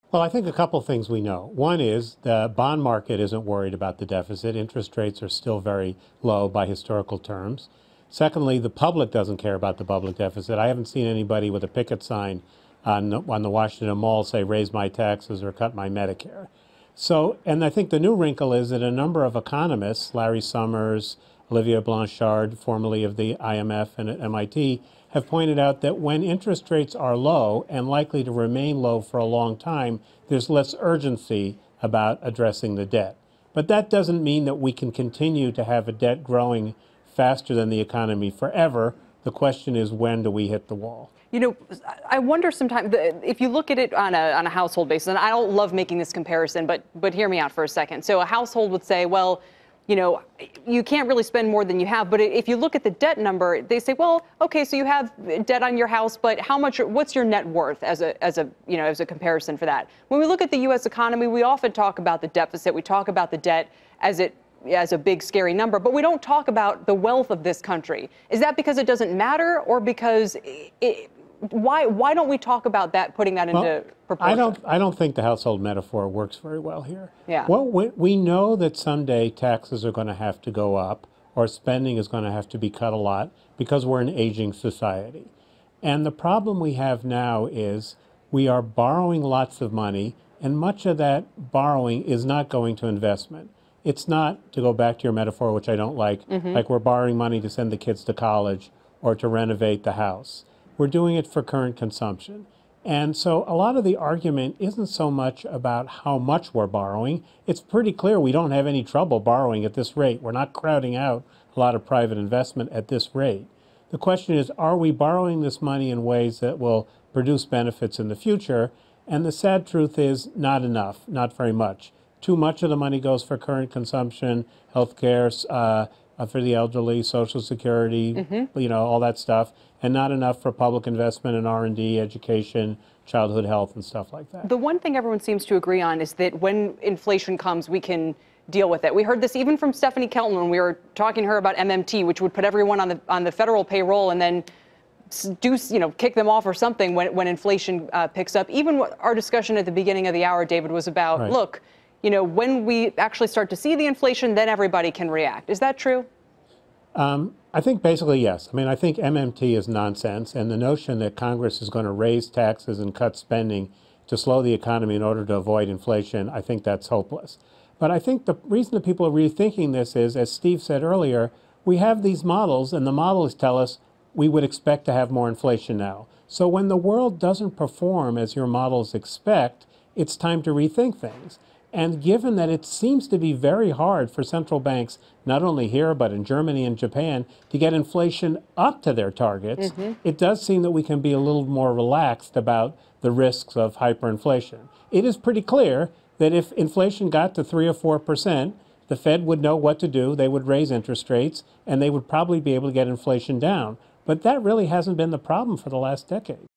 Well, I think a couple things we know. One is the bond market isn't worried about the deficit. Interest rates are still very low by historical terms. Secondly, the public doesn't care about the public deficit. I haven't seen anybody with a picket sign on the Washington Mall say, raise my taxes or cut my Medicare. So, and I think the new wrinkle is that a number of economists, Larry Summers, Olivier Blanchard, formerly of the IMF and at MIT, have pointed out that when interest rates are low and likely to remain low for a long time, there's less urgency about addressing the debt. But that doesn't mean that we can continue to have a debt growing faster than the economy forever. The question is, when do we hit the wall? You know, I wonder sometimes if you look at it on a household basis, and I don't love making this comparison, but hear me out for a second. So a household would say, well, you know, you can't really spend more than you have. But if you look at the debt number, they say, well, okay, so you have debt on your house, but how much? What's your net worth as a comparison for that? When we look at the U.S. economy, we often talk about the deficit. We talk about the debt as a big scary number, but we don't talk about the wealth of this country. Is that because it doesn't matter, or because why don't we talk about that, putting that into proportion? I don't think the household metaphor works very well here. Yeah. Well, we know that someday taxes are going to have to go up or spending is going to have to be cut a lot because we're an aging society. And the problem we have now is we are borrowing lots of money, and much of that borrowing is not going to investment. It's not, to go back to your metaphor, which I don't like we're borrowing money to send the kids to college or to renovate the house. We're doing it for current consumption. And so a lot of the argument isn't so much about how much we're borrowing. It's pretty clear we don't have any trouble borrowing at this rate. We're not crowding out a lot of private investment at this rate. The question is, are we borrowing this money in ways that will produce benefits in the future? And the sad truth is, not enough, not very much. Too much of the money goes for current consumption, health care, for the elderly, Social Security, you know, all that stuff, and not enough for public investment in R&D, education, childhood health, and stuff like that. The one thing everyone seems to agree on is that when inflation comes, we can deal with it. We heard this even from Stephanie Kelton when we were talking to her about MMT, which would put everyone on the federal payroll and then kick them off or something when inflation picks up. Even what our discussion at the beginning of the hour, David, was about, right. Look, you know, when we actually start to see the inflation, then everybody can react. Is that true? I think basically yes. I mean, I think MMT is nonsense, and the notion that Congress is going to raise taxes and cut spending to slow the economy in order to avoid inflation, I think that's hopeless. But I think the reason that people are rethinking this is, as Steve said earlier, we have these models, and the models tell us we would expect to have more inflation now. So when the world doesn't perform as your models expect, it's time to rethink things. And given that it seems to be very hard for central banks, not only here, but in Germany and Japan, to get inflation up to their targets, it does seem that we can be a little more relaxed about the risks of hyperinflation. It is pretty clear that if inflation got to 3 or 4%, the Fed would know what to do. They would raise interest rates, and they would probably be able to get inflation down. But that really hasn't been the problem for the last decade.